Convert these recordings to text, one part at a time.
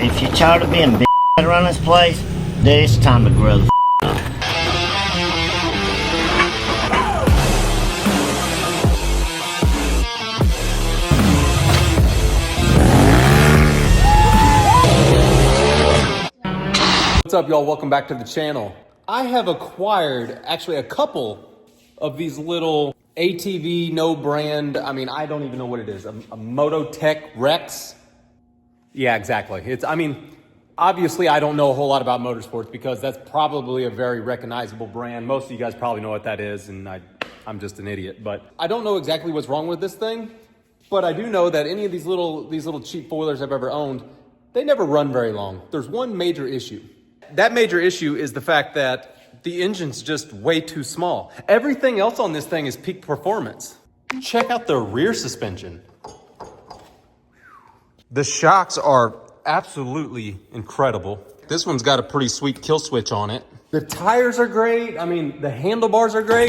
If you're tired of being around this place, then it's time to grow the up. What's up, y'all? Welcome back to the channel. I have acquired actually a couple of these little ATV, no brand. I mean, I don't even know what it is. A Mototech Rex. Yeah, exactly. Obviously I don't know a whole lot about motorsports because that's probably a very recognizable brand. Most of you guys probably know what that is, and I'm just an idiot. But I don't know exactly what's wrong with this thing, but I do know that any of these little cheap foilers I've ever owned, they never run very long. There's one major issue. That major issue is the fact that the engine's just way too small. Everything else on this thing is peak performance. Check out the rear suspension. The shocks are absolutely incredible. This one's got a pretty sweet kill switch on it. The tires are great. I mean, the handlebars are great.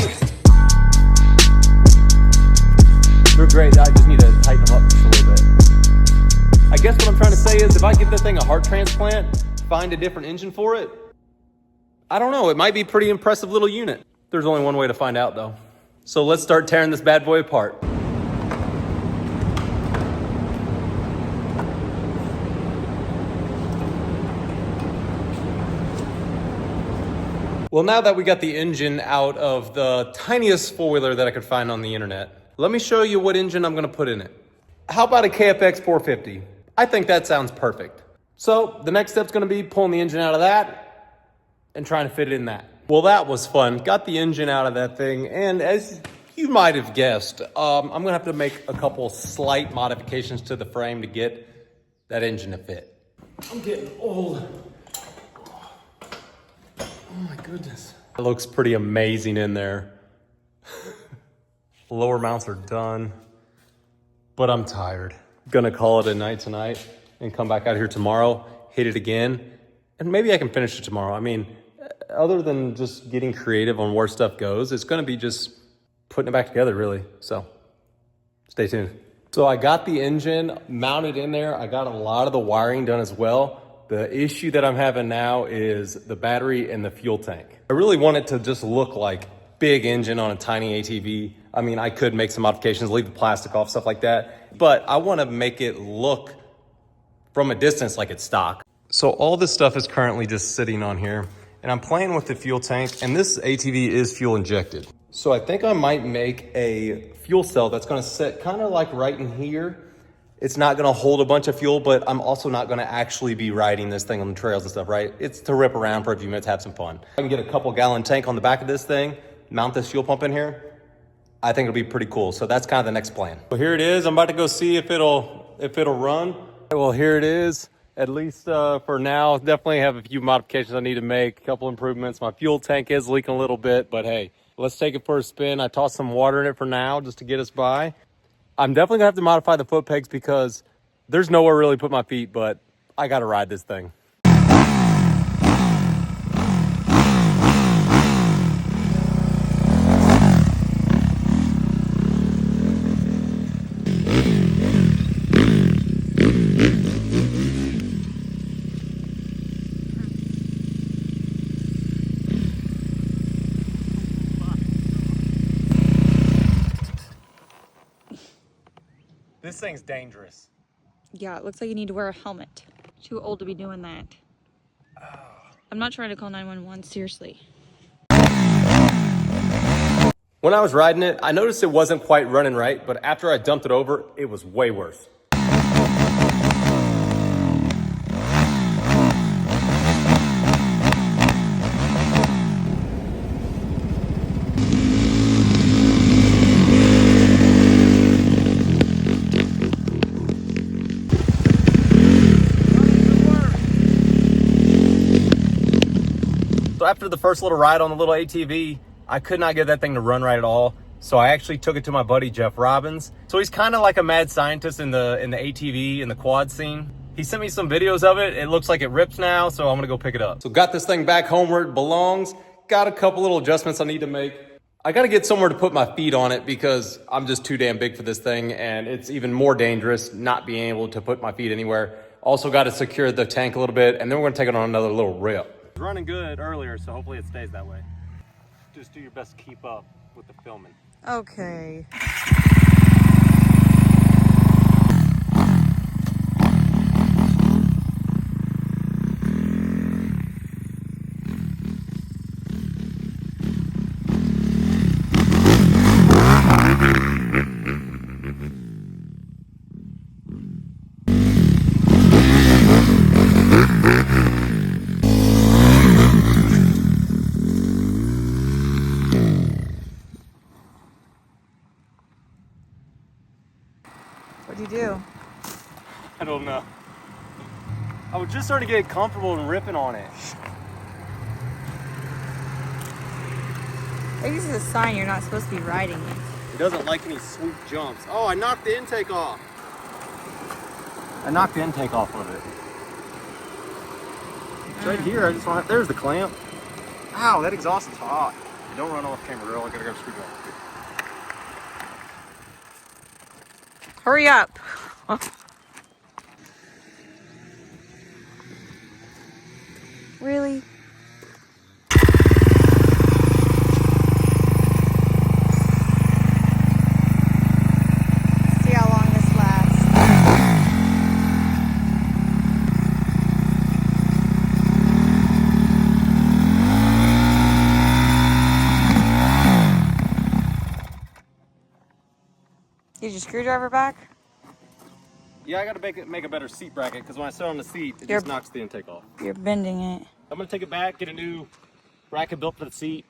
They're great. I just need to tighten them up just a little bit. I guess what I'm trying to say is if I give this thing a heart transplant, find a different engine for it, I don't know, it might be a pretty impressive little unit. There's only one way to find out though. So let's start tearing this bad boy apart. Well, now that we got the engine out of the tiniest four-wheeler that I could find on the internet, let me show you what engine I'm gonna put in it. How about a KFX 450? I think that sounds perfect. So the next step's gonna be pulling the engine out of that and trying to fit it in that. Well, that was fun. Got the engine out of that thing, and as you might have guessed, I'm gonna have to make a couple slight modifications to the frame to get that engine to fit. I'm getting old. Oh my goodness. It looks pretty amazing in there. Lower mounts are done, but I'm tired. Gonna call it a night tonight and come back out here tomorrow, hit it again, and maybe I can finish it tomorrow. I mean, other than just getting creative on where stuff goes, it's gonna be just putting it back together, really. So stay tuned. So I got the engine mounted in there. I got a lot of the wiring done as well. The issue that I'm having now is the battery and the fuel tank. I really want it to just look like big engine on a tiny ATV. I mean, I could make some modifications, leave the plastic off, stuff like that, but I want to make it look from a distance like it's stock. So all this stuff is currently just sitting on here, and I'm playing with the fuel tank, and this ATV is fuel injected. So I think I might make a fuel cell that's going to sit kind of like right in here. It's not gonna hold a bunch of fuel, but I'm also not gonna actually be riding this thing on the trails and stuff, right? It's to rip around for a few minutes, have some fun. I can get a couple gallon tank on the back of this thing, mount this fuel pump in here. I think it'll be pretty cool. So that's kind of the next plan. Well, here it is. I'm about to go see if it'll run. Well, here it is. At least for now, definitely have a few modifications I need to make, a couple improvements. My fuel tank is leaking a little bit, but hey, let's take it for a spin. I tossed some water in it for now just to get us by. I'm definitely gonna have to modify the foot pegs because there's nowhere really to put my feet, but I gotta ride this thing. This thing's dangerous. Yeah, it looks like you need to wear a helmet. Too old to be doing that. I'm not trying to call 911, seriously. When I was riding it, I noticed it wasn't quite running right, but after I dumped it over, it was way worse. So after the first little ride on the little ATV, I could not get that thing to run right at all. So I actually took it to my buddy, Jeff Robbins. So he's kind of like a mad scientist in the ATV and the quad scene. He sent me some videos of it. It looks like it rips now, so I'm gonna go pick it up. So got this thing back home where it belongs. Got a couple little adjustments I need to make. I gotta get somewhere to put my feet on it because I'm just too damn big for this thing, and it's even more dangerous not being able to put my feet anywhere. Also got to secure the tank a little bit, and then we're gonna take it on another little rip. It's running good earlier, so hopefully it stays that way. Just do your best to keep up with the filming. Okay. What'd you do? I don't know. I was just starting to get comfortable and ripping on it. Maybe this is a sign you're not supposed to be riding it. It doesn't like any sweet jumps. Oh, I knocked the intake off. I knocked the intake off of it. It's right here. I just want. There's the clamp. Ow, that exhaust is hot. Don't run off camera, girl. I gotta grab a screwdriver. Hurry up. Really? See how long this lasts. Did your screwdriver back? Yeah, I gotta make a better seat bracket because when I sit on the seat, it just knocks the intake off. You're bending it. I'm gonna take it back, get a new bracket built for the seat.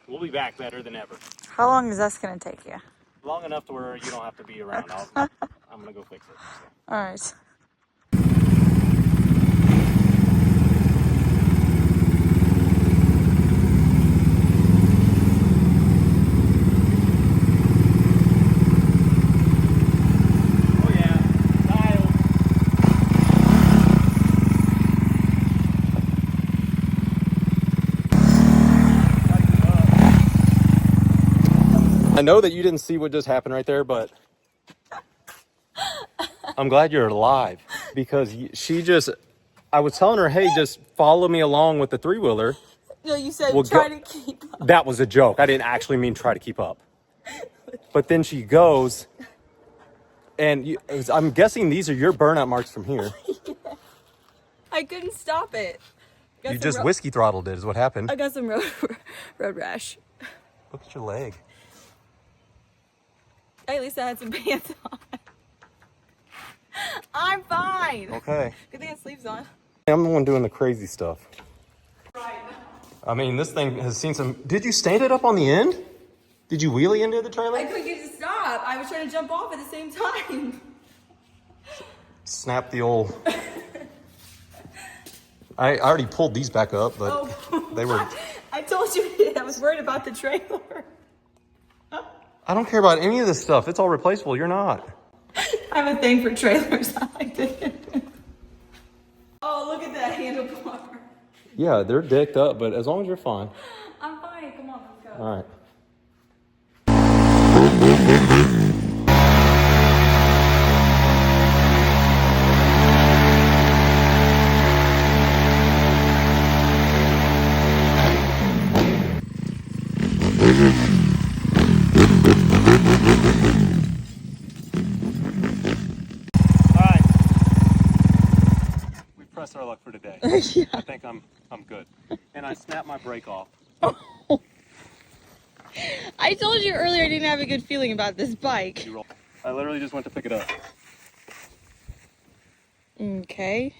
We'll be back better than ever. How long is this gonna take you? Long enough to where you don't have to be around. I'm gonna go fix it. So. All right. I know that you didn't see what just happened right there, but I'm glad you're alive because I was telling her, hey, just follow me along with the three-wheeler. No, you said try to keep up. That was a joke. I didn't actually mean try to keep up. But then she goes, and I'm guessing these are your burnout marks from here. Yeah. I couldn't stop it. You just whiskey throttled it is what happened. I got some road rash. Look at your leg. At least I had some pants on. I'm fine. Okay. Good thing I have sleeves on. I'm the one doing the crazy stuff. Right. I mean, this thing has seen some... Did you stand it up on the end? Did you wheelie into the trailer? I couldn't get it to stop. I was trying to jump off at the same time. Snap the old... I already pulled these back up, but they were... I told you I was worried about the trailer. I don't care about any of this stuff. It's all replaceable. You're not. I have a thing for trailers. I like it. Oh, look at that handlebar. Yeah, they're dicked up, but as long as you're fine. I'm fine. Come on, let's go. All right. Our luck for today. Yeah. I think I'm good. And I snapped my brake off. I told you earlier I didn't have a good feeling about this bike. I literally just went to pick it up. Okay.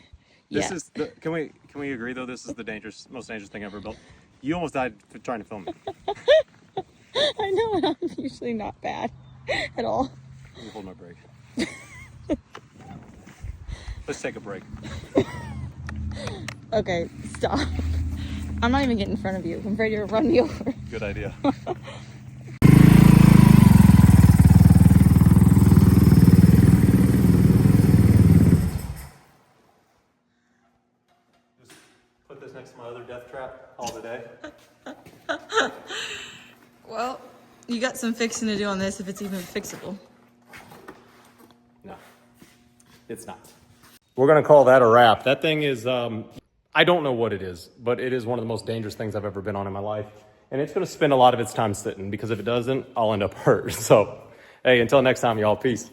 This is the, can we agree though? This is the most dangerous thing I've ever built. You almost died trying to film it. I know, and I'm usually not bad at all. Let me hold my brake. Let's take a break. Okay, stop. I'm not even getting in front of you. I'm afraid you'll run me over. Good idea. Just put this next to my other death trap all the day. Well, you got some fixing to do on this if it's even fixable. No, it's not. We're going to call that a wrap. That thing is, I don't know what it is, but it is one of the most dangerous things I've ever been on in my life. And it's going to spend a lot of its time sitting because if it doesn't, I'll end up hurt. So, hey, until next time, y'all, peace.